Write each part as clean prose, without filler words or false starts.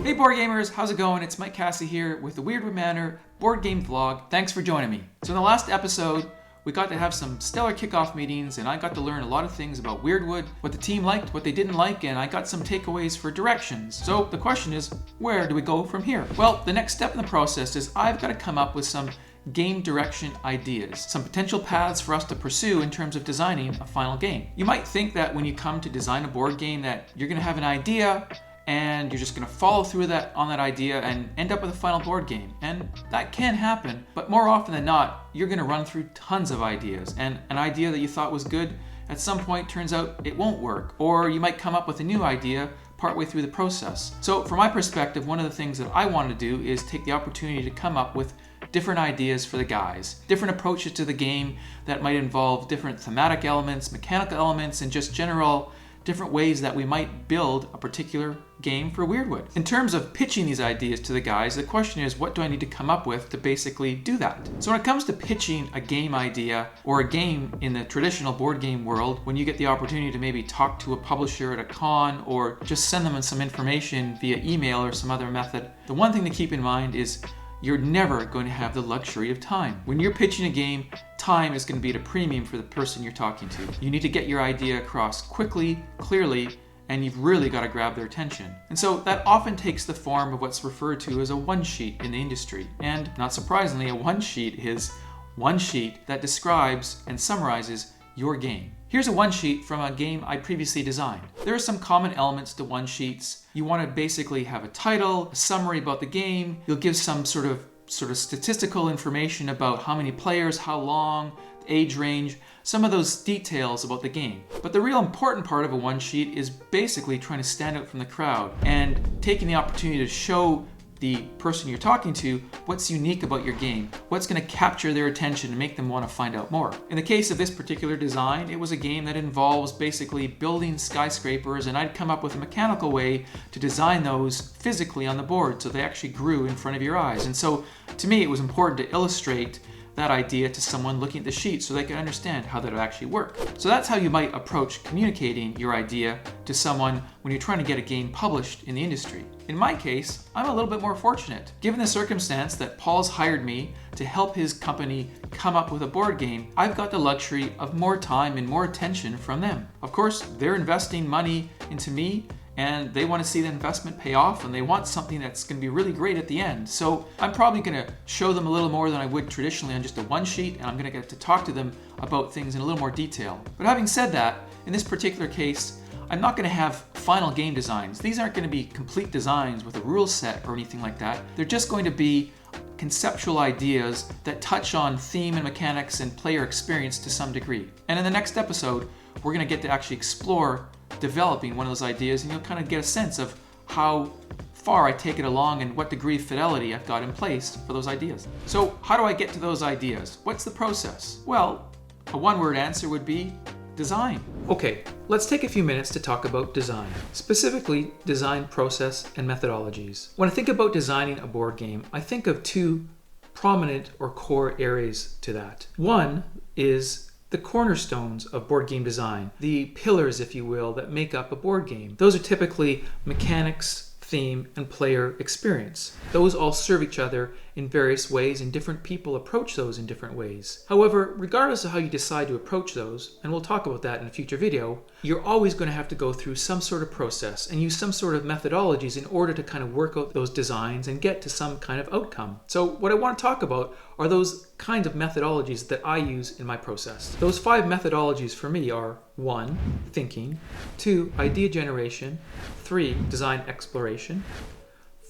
Hey board gamers, how's it going? It's Mike Cassie here with the Weirdwood Manor board game vlog. Thanks for joining me. So in the last episode, we got to have some stellar kickoff meetings and I got to learn a lot of things about Weirdwood, what the team liked, what they didn't like, and I got some takeaways for directions. So the question is, where do we go from here? Well, the next step in the process is I've got to come up with some game direction ideas, some potential paths for us to pursue in terms of designing a final game. You might think that when you come to design a board game that you're going to have an idea and you're just going to follow through on that idea and end up with a final board game. And that can happen, but more often than not, you're going to run through tons of ideas, and an idea that you thought was good at some point turns out it won't work, or you might come up with a new idea partway through the process. So from my perspective, one of the things that I want to do is take the opportunity to come up with different ideas for the guys, different approaches to the game that might involve different thematic elements, mechanical elements, and just general different ways that we might build a particular game for Weirdwood. In terms of pitching these ideas to the guys, the question is, what do I need to come up with to basically do that? So when it comes to pitching a game idea or a game in the traditional board game world, when you get the opportunity to maybe talk to a publisher at a con or just send them some information via email or some other method, the one thing to keep in mind is you're never going to have the luxury of time. When you're pitching a game, time is going to be at a premium for the person you're talking to. You need to get your idea across quickly, clearly, and you've really got to grab their attention. And so that often takes the form of what's referred to as a one-sheet in the industry. And not surprisingly, a one-sheet is one sheet that describes and summarizes your game. Here's a one sheet from a game I previously designed. There are some common elements to one sheets. You want to basically have a title, a summary about the game. You'll give some sort of statistical information about how many players, how long, age range, some of those details about the game. But the real important part of a one sheet is basically trying to stand out from the crowd and taking the opportunity to show the person you're talking to what's unique about your game, what's going to capture their attention and make them want to find out more. In the case of this particular design, it was a game that involves basically building skyscrapers, and I'd come up with a mechanical way to design those physically on the board so they actually grew in front of your eyes. And so to me, it was important to illustrate that idea to someone looking at the sheet so they can understand how that would actually work. So that's how you might approach communicating your idea to someone when you're trying to get a game published in the industry. In my case, I'm a little bit more fortunate. Given the circumstance that Paul's hired me to help his company come up with a board game, I've got the luxury of more time and more attention from them. Of course, they're investing money into me, and they want to see the investment pay off, and they want something that's going to be really great at the end. So I'm probably going to show them a little more than I would traditionally on just a one sheet, and I'm going to get to talk to them about things in a little more detail. But having said that, in this particular case, I'm not going to have final game designs. These aren't going to be complete designs with a rule set or anything like that. They're just going to be conceptual ideas that touch on theme and mechanics and player experience to some degree. And in the next episode, we're going to get to actually explore developing one of those ideas, and you'll kind of get a sense of how far I take it along and what degree of fidelity I've got in place for those ideas. So how do I get to those ideas? What's the process? Well, a one-word answer would be design. Okay, let's take a few minutes to talk about design, specifically design process and methodologies. When I think about designing a board game, I think of two prominent or core areas to that. One is the cornerstones of board game design, the pillars, if you will, that make up a board game. Those are typically mechanics, theme, and player experience. Those all serve each other in various ways, and different people approach those in different ways. However, regardless of how you decide to approach those, and we'll talk about that in a future video, you're always going to have to go through some sort of process and use some sort of methodologies in order to kind of work out those designs and get to some kind of outcome. So what I want to talk about are those kinds of methodologies that I use in my process. Those 5 methodologies for me are 1, thinking, 2, idea generation, 3, design exploration,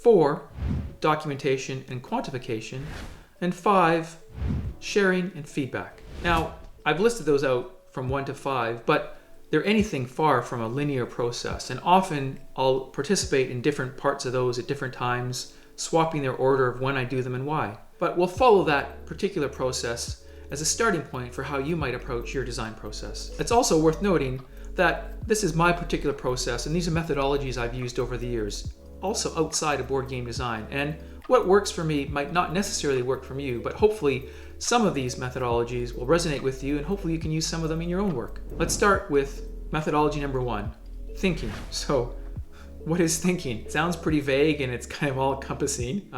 4, documentation and quantification, and 5, sharing and feedback. Now, I've listed those out from 1 to 5, but they're anything far from a linear process, and often I'll participate in different parts of those at different times, swapping their order of when I do them and why. But we'll follow that particular process as a starting point for how you might approach your design process. It's also worth noting that this is my particular process, and these are methodologies I've used over the years, also outside of board game design. And what works for me might not necessarily work for you, but hopefully some of these methodologies will resonate with you, and hopefully you can use some of them in your own work. Let's start with methodology number 1, thinking. So what is thinking? It sounds pretty vague and it's kind of all encompassing.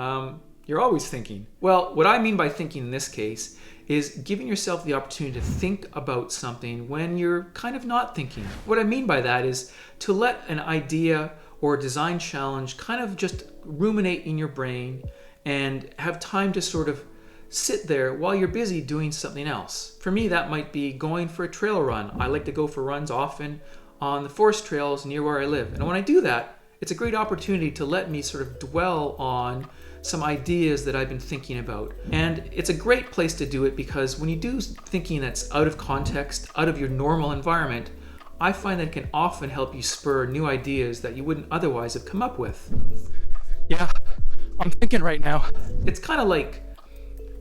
You're always thinking. Well, what I mean by thinking in this case is giving yourself the opportunity to think about something when you're kind of not thinking. What I mean by that is to let an idea or a design challenge kind of just ruminate in your brain and have time to sort of sit there while you're busy doing something else. For me, that might be going for a trail run. I like to go for runs often on the forest trails near where I live. And when I do that, it's a great opportunity to let me sort of dwell on some ideas that I've been thinking about. And it's a great place to do it because when you do thinking that's out of context, out of your normal environment, I find that it can often help you spur new ideas that you wouldn't otherwise have come up with. Yeah, I'm thinking right now. It's kind of like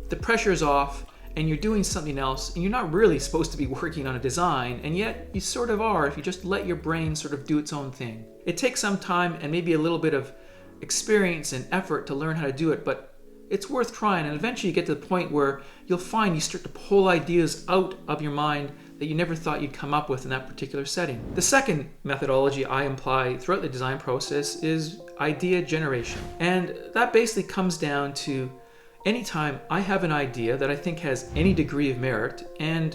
the pressure's off and you're doing something else and you're not really supposed to be working on a design, and yet you sort of are if you just let your brain sort of do its own thing. It takes some time and maybe a little bit of experience and effort to learn how to do it, but it's worth trying, and eventually you get to the point where you'll find you start to pull ideas out of your mind that you never thought you'd come up with in that particular setting. The second methodology I apply throughout the design process is idea generation, and that basically comes down to anytime I have an idea that I think has any degree of merit, and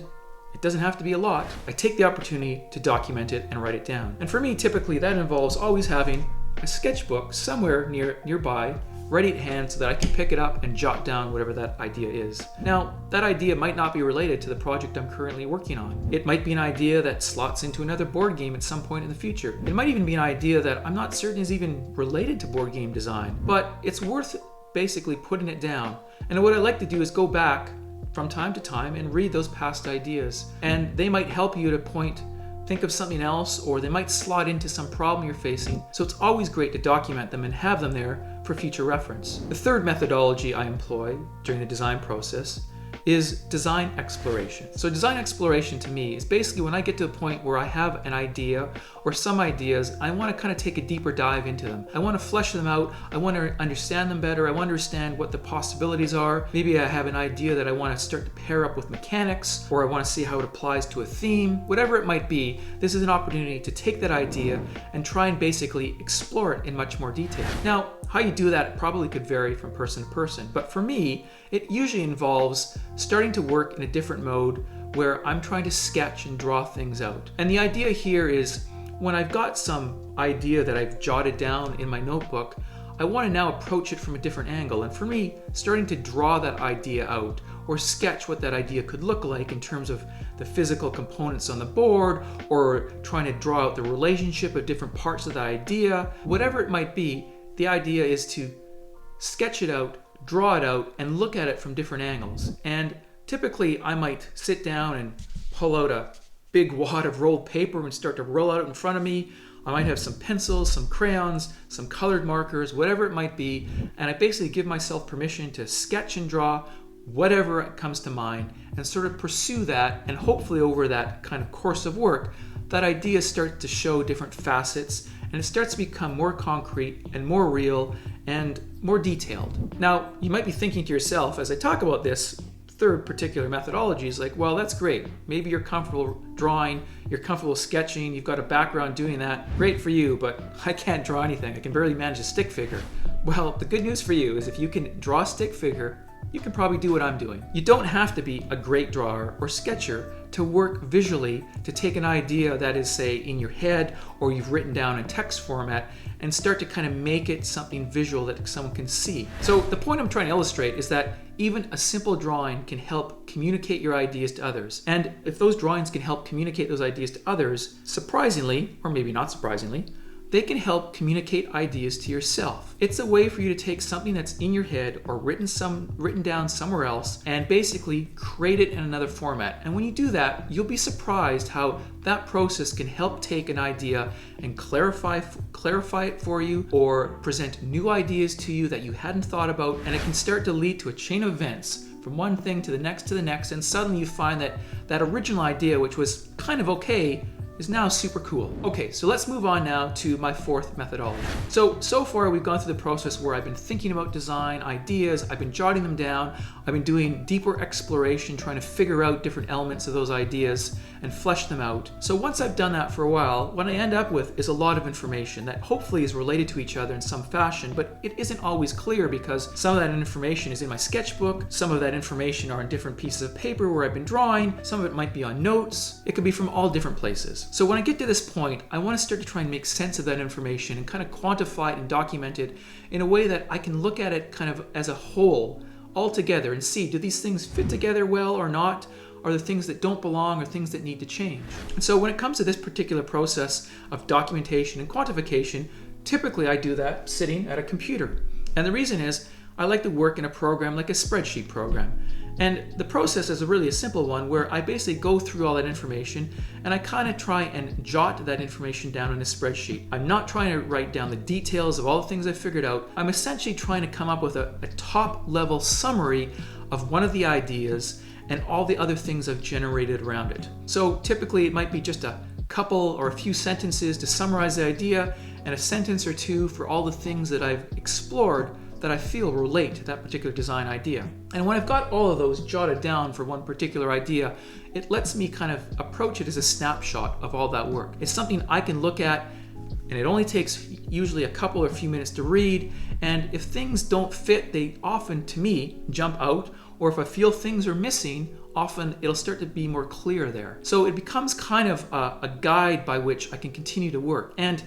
it doesn't have to be a lot, I take the opportunity to document it and write it down. And for me, typically that involves always having a sketchbook somewhere nearby, ready at hand so that I can pick it up and jot down whatever that idea is. Now, that idea might not be related to the project I'm currently working on. It might be an idea that slots into another board game at some point in the future. It might even be an idea that I'm not certain is even related to board game design, but it's worth basically putting it down. And what I like to do is go back from time to time and read those past ideas, and they might help you to think of something else, or they might slot into some problem you're facing. So it's always great to document them and have them there for future reference. The third methodology I employ during the design process is design exploration. So design exploration to me is basically when I get to a point where I have an idea or some ideas, I want to kind of take a deeper dive into them. I want to flesh them out. I want to understand them better. I want to understand what the possibilities are. Maybe I have an idea that I want to start to pair up with mechanics, or I want to see how it applies to a theme. Whatever it might be, this is an opportunity to take that idea and try and basically explore it in much more detail. Now, how you do that probably could vary from person to person, but for me, it usually involves starting to work in a different mode where I'm trying to sketch and draw things out. And the idea here is when I've got some idea that I've jotted down in my notebook, I want to now approach it from a different angle. And for me, starting to draw that idea out or sketch what that idea could look like in terms of the physical components on the board, or trying to draw out the relationship of different parts of the idea, whatever it might be, the idea is to sketch it out, draw it out, and look at it from different angles. And typically I might sit down and pull out a big wad of rolled paper and start to roll out in front of me. I might have some pencils, some crayons, some colored markers, whatever it might be, and I basically give myself permission to sketch and draw whatever comes to mind and sort of pursue that, and hopefully over that kind of course of work, that idea starts to show different facets and it starts to become more concrete and more real and more detailed. Now, you might be thinking to yourself as I talk about this third particular methodology is like, well, that's great. Maybe you're comfortable drawing, you're comfortable sketching, you've got a background doing that. Great for you, but I can't draw anything. I can barely manage a stick figure. Well, the good news for you is if you can draw a stick figure, you can probably do what I'm doing. You don't have to be a great drawer or sketcher to work visually, to take an idea that is, say, in your head or you've written down in text format and start to kind of make it something visual that someone can see. So the point I'm trying to illustrate is that even a simple drawing can help communicate your ideas to others. And if those drawings can help communicate those ideas to others, surprisingly, or maybe not surprisingly, they can help communicate ideas to yourself. It's a way for you to take something that's in your head or written down somewhere else and basically create it in another format. And when you do that, you'll be surprised how that process can help take an idea and clarify it for you, or present new ideas to you that you hadn't thought about, and it can start to lead to a chain of events from one thing to the next, and suddenly you find that that original idea, which was kind of okay, is now super cool. Okay, so let's move on now to my fourth methodology. So far we've gone through the process where I've been thinking about design ideas, I've been jotting them down, I've been doing deeper exploration, trying to figure out different elements of those ideas and flesh them out. So once I've done that for a while, what I end up with is a lot of information that hopefully is related to each other in some fashion, but it isn't always clear because some of that information is in my sketchbook, some of that information are in different pieces of paper where I've been drawing, some of it might be on notes, it could be from all different places. So when I get to this point, I want to start to try and make sense of that information and kind of quantify it and document it in a way that I can look at it kind of as a whole, all together, and see, do these things fit together well or not? Are there things that don't belong or things that need to change? And so when it comes to this particular process of documentation and quantification, typically I do that sitting at a computer. And the reason is, I like to work in a program like a spreadsheet program. And the process is really a simple one where I basically go through all that information and I kind of try and jot that information down in a spreadsheet. I'm not trying to write down the details of all the things I figured out. I'm essentially trying to come up with a top level summary of one of the ideas and all the other things I've generated around it. So typically it might be just a couple or a few sentences to summarize the idea and a sentence or two for all the things that I've explored that I feel relate to that particular design idea. And when I've got all of those jotted down for one particular idea, it lets me kind of approach it as a snapshot of all that work. It's something I can look at, and it only takes usually a couple or few minutes to read, and if things don't fit, they often, to me, jump out, or if I feel things are missing, often it'll start to be more clear there. So it becomes kind of a guide by which I can continue to work. And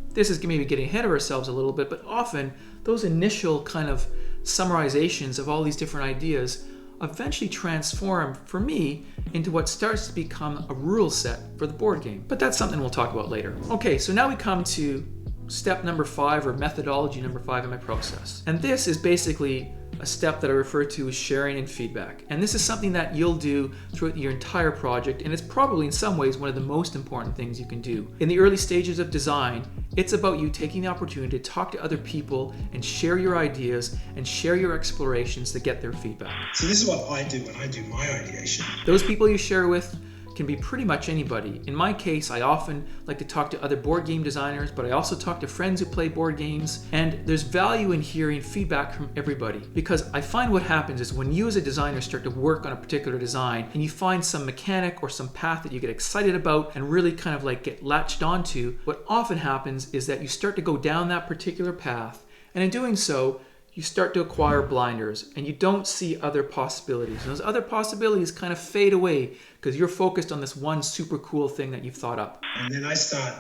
this is maybe getting ahead of ourselves a little bit, but often those initial kind of summarizations of all these different ideas eventually transform, for me, into what starts to become a rule set for the board game. But that's something we'll talk about later. Okay, so now we come to step number 5, or methodology number 5 in my process. And this is basically a step that I refer to as sharing and feedback. And this is something that you'll do throughout your entire project, and it's probably in some ways one of the most important things you can do. In the early stages of design, it's about you taking the opportunity to talk to other people and share your ideas and share your explorations to get their feedback. So this is what I do when I do my ideation. Those people you share with can be pretty much anybody. In my case, I often like to talk to other board game designers, but I also talk to friends who play board games, and there's value in hearing feedback from everybody, because I find what happens is when you as a designer start to work on a particular design and you find some mechanic or some path that you get excited about and really kind of like get latched onto, what often happens is that you start to go down that particular path, and in doing so, you start to acquire blinders and you don't see other possibilities. And those other possibilities kind of fade away because you're focused on this one super cool thing that you've thought up. And then I start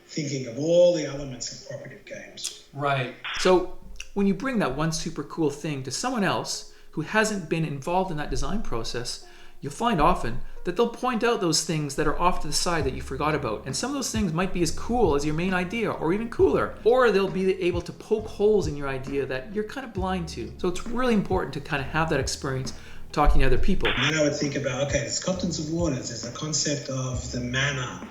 thinking of all the elements of cooperative games. Right. So when you bring that one super cool thing to someone else who hasn't been involved in that design process, you'll find often that they'll point out those things that are off to the side that you forgot about. And some of those things might be as cool as your main idea, or even cooler. Or they'll be able to poke holes in your idea that you're kind of blind to. So it's really important to kind of have that experience talking to other people. And then I would think about, okay, there's Captains of Waters, there's the concept of the Manor,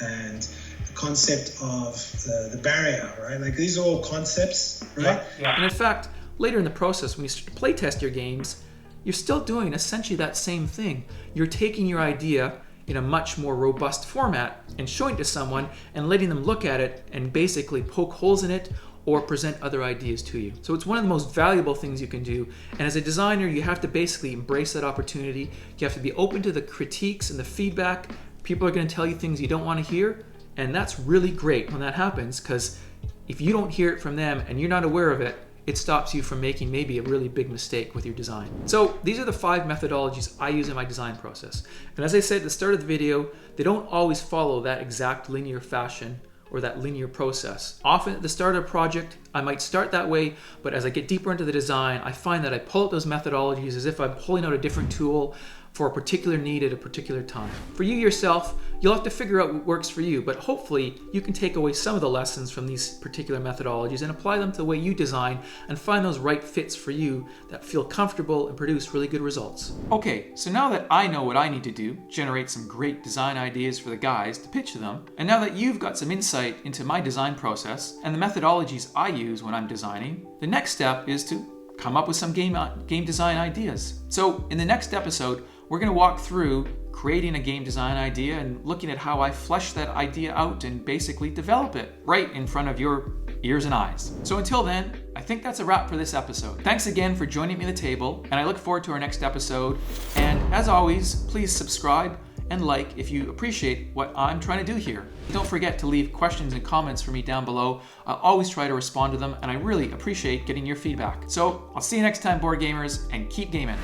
and the concept of the barrier, right? Like these are all concepts, right? Yeah. And in fact, later in the process, when you start to play test your games, you're still doing essentially that same thing. You're taking your idea in a much more robust format and showing it to someone and letting them look at it and basically poke holes in it or present other ideas to you. So it's one of the most valuable things you can do. And as a designer, you have to basically embrace that opportunity. You have to be open to the critiques and the feedback. People are going to tell you things you don't want to hear. And that's really great when that happens, because if you don't hear it from them and you're not aware of it, it stops you from making maybe a really big mistake with your design. So these are the 5 methodologies I use in my design process. And as I said at the start of the video, they don't always follow that exact linear fashion or that linear process. Often at the start of a project, I might start that way, but as I get deeper into the design, I find that I pull out those methodologies as if I'm pulling out a different tool for a particular need at a particular time. For you yourself, you'll have to figure out what works for you, but hopefully you can take away some of the lessons from these particular methodologies and apply them to the way you design and find those right fits for you that feel comfortable and produce really good results. Okay, so now that I know what I need to do, generate some great design ideas for the guys to pitch to them, and now that you've got some insight into my design process and the methodologies I use when I'm designing, the next step is to come up with some game design ideas. So in the next episode, we're going to walk through creating a game design idea and looking at how I flesh that idea out and basically develop it right in front of your ears and eyes. So until then, I think that's a wrap for this episode. Thanks again for joining me at the table, and I look forward to our next episode. And as always, please subscribe and like if you appreciate what I'm trying to do here. Don't forget to leave questions and comments for me down below. I'll always try to respond to them, and I really appreciate getting your feedback. So I'll see you next time, board gamers, and keep gaming.